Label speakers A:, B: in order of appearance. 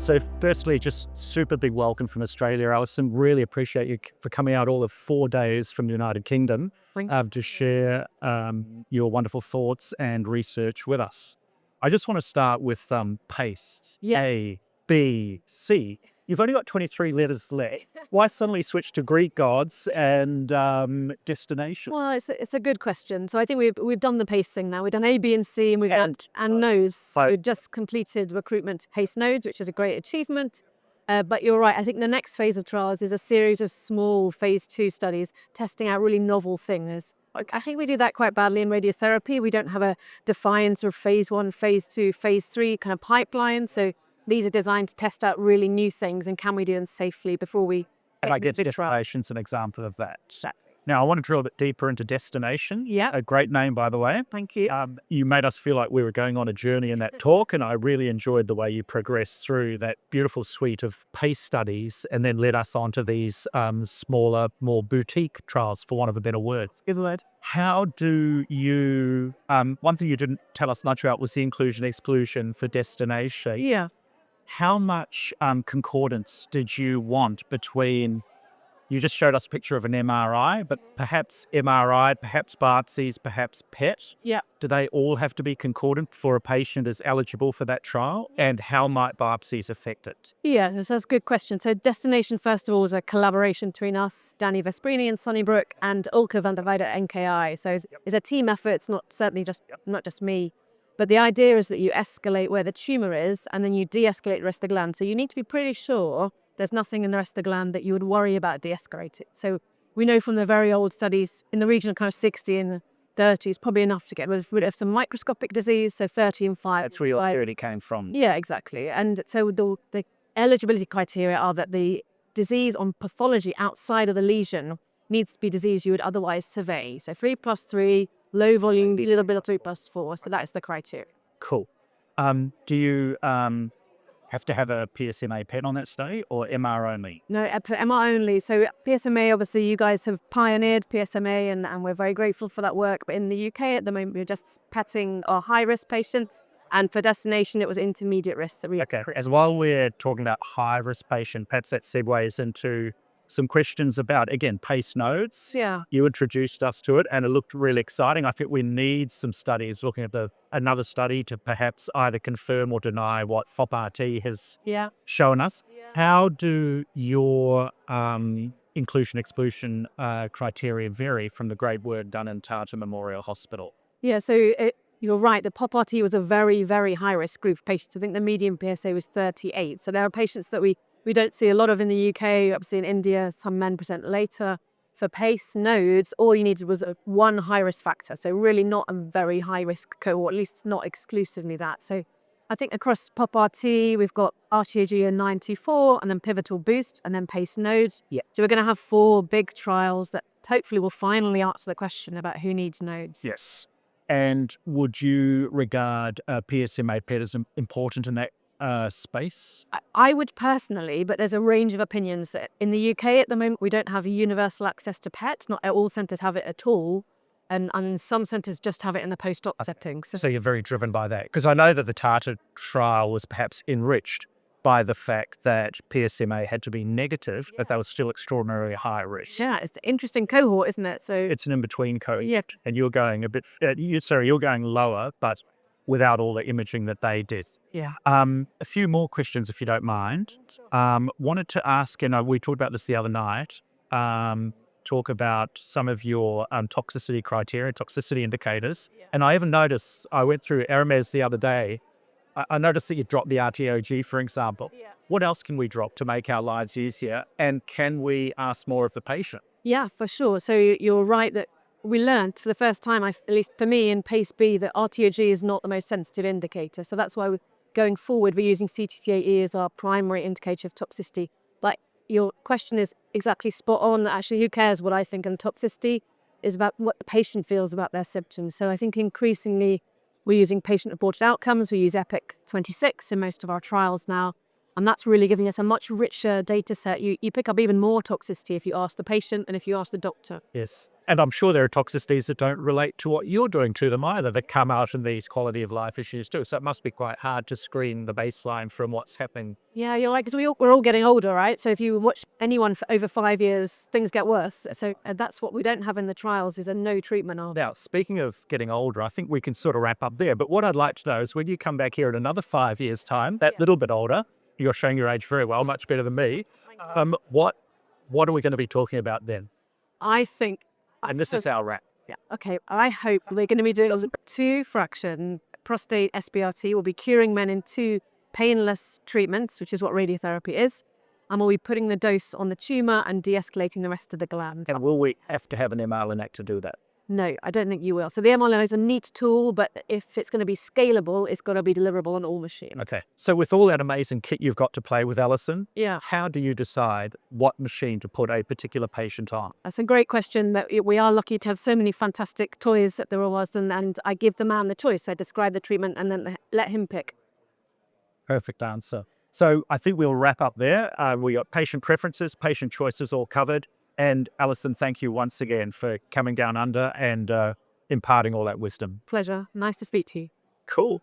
A: So firstly, just super big welcome from Australia, Alison. Really appreciate you for coming out all of 4 days from the United Kingdom to share your wonderful thoughts and research with us. I just want to start with PACE,
B: Yeah.
A: A, B, C. You've only got 23 letters left. Why suddenly switch to Greek gods and destination?
B: Well, it's a good question. So I think we've done the PACE thing now. We've done A, B, and C, and we've done nodes. So we've just completed recruitment PACE nodes, which is a great achievement. But you're right. I think the next phase of trials is a series of small phase 2 studies testing out really novel things. I think we do that quite badly in radiotherapy. We don't have a defined sort of phase 1, phase 2, phase 3 kind of pipeline. So these are designed to test out really new things, and can we do them safely before we
A: And I guess destination's an example of that. Now, I want to drill a bit deeper into destination.
B: Yeah.
A: A great name, by the way.
B: Thank you.
A: You made us feel like we were going on a journey in that talk, and I really enjoyed the way you progressed through that beautiful suite of PACE studies and then led us on to these smaller, more boutique trials, for want of a better word.
B: Good word.
A: How do you, one thing you didn't tell us much about was the inclusion-exclusion for destination.
B: Yeah.
A: How much concordance did you want between, you just showed us a picture of an MRI, but perhaps MRI, perhaps biopsies, perhaps PET?
B: Yeah.
A: Do they all have to be concordant before a patient is eligible for that trial? And how might biopsies affect it?
B: Yeah, that's a good question. So Destination, first of all, is a collaboration between us, Danny Vesprini and Sunnybrook, and Ulke van der Weide at NKI. So it's a team effort. It's not not just me. But the idea is that you escalate where the tumour is, and then you de-escalate the rest of the gland. So you need to be pretty sure there's nothing in the rest of the gland that you would worry about de-escalating. So we know from the very old studies in the region of kind of 60 and 30 is probably enough to get rid of some microscopic disease. So 30 and 5.
A: That's where your theory came from.
B: Yeah, exactly. And so the eligibility criteria are that the disease on pathology outside of the lesion needs to be disease you would otherwise survey. So 3+3, low volume, a little bit of 2+4. So that's the criteria.
A: Cool. Do you have to have a PSMA PET on that study, or MR only?
B: No, MR only. So PSMA, obviously, you guys have pioneered PSMA, and we're very grateful for that work. But in the UK at the moment, we're just petting our high-risk patients. And for destination, it was intermediate risk that we
A: As while we're talking about high-risk patient, perhaps that segues into some questions about, again, PACE nodes.
B: Yeah.
A: You introduced us to it, and it looked really exciting. I think we need some studies looking at another study to perhaps either confirm or deny what FOP-RT has shown us.
B: Yeah.
A: How do your inclusion-exclusion criteria vary from the great work done in Tata Memorial Hospital?
B: Yeah, so you're right. The POP-RT was a very, very high-risk group of patients. I think the median PSA was 38. So there are patients that we don't see a lot of in the UK, obviously in India, some men present later. For PACE nodes, all you needed was one high-risk factor. So really not a very high-risk cohort, at least not exclusively that. So I think across POP-RT, we've got RTAG and 94, and then Pivotal Boost, and then PACE nodes.
A: Yeah.
B: So we're going to have 4 big trials that hopefully will finally answer the question about who needs nodes.
A: Yes. And would you regard PSMA PET as important in that space?
B: I would personally, but there's a range of opinions. In the UK at the moment, we don't have universal access to PET. Not all centres have it at all. And some centres just have it in the post-op setting.
A: So you're very driven by that. Because I know that the Tata trial was perhaps enriched by the fact that PSMA had to be negative, but they were still extraordinarily high risk.
B: Yeah, it's an interesting cohort, isn't it? So
A: it's an in-between cohort.
B: Yeah.
A: And you're going you're going lower, but without all the imaging that they did.
B: Yeah.
A: A few more questions, if you don't mind. Wanted to ask, and we talked about this the other night, talk about some of your toxicity criteria, toxicity indicators.
B: Yeah.
A: And I even noticed, I went through Arames the other day, I noticed that you dropped the RTOG, for example.
B: Yeah.
A: What else can we drop to make our lives easier? And can we ask more of the patient?
B: Yeah, for sure. So you're right that we learned for the first time, at least for me in PACE-B, that RTOG is not the most sensitive indicator. So that's why going forward, we're using CTCAE as our primary indicator of toxicity. But your question is exactly spot on. Actually, who cares what I think? And toxicity is about what the patient feels about their symptoms. So I think increasingly we're using patient-reported outcomes. We use EPIC 26 in most of our trials now. And that's really giving us a much richer data set. You pick up even more toxicity if you ask the patient and if you ask the doctor.
A: Yes. And I'm sure there are toxicities that don't relate to what you're doing to them either, that come out in these quality of life issues too. So it must be quite hard to screen the baseline from what's happening.
B: Yeah, you're right, because we're all getting older, right? So if you watch anyone for over 5 years, things get worse. So that's what we don't have in the trials, is a no treatment arm.
A: Now, speaking of getting older, I think we can sort of wrap up there. But what I'd like to know is when you come back here in another 5 years' time, that little bit older, you're showing your age very well, much better than me. What are we going to be talking about then?
B: I think,
A: And this is our wrap.
B: yeah, okay, I hope we're going to be doing 2-fraction prostate SBRT. We'll be curing men in 2 painless treatments, which is what radiotherapy is. And we'll be putting the dose on the tumour and de-escalating the rest of the gland.
A: And will we have to have an MR Linac to do that?
B: No, I don't think you will. So the mRNA is a neat tool, but if it's going to be scalable, it's got to be deliverable on all machines.
A: Okay. So with all that amazing kit you've got to play with, Alison,
B: Yeah,
A: how do you decide what machine to put a particular patient on?
B: that's a great question. That we are lucky to have so many fantastic toys at the Royal Marsden, and I give the man the choice. I describe the treatment and then let him pick.
A: Perfect answer. So I think we'll wrap up there. We got patient preferences, patient choices all covered. And Alison, thank you once again for coming down under and imparting all that wisdom.
B: Pleasure. Nice to speak to you.
A: Cool.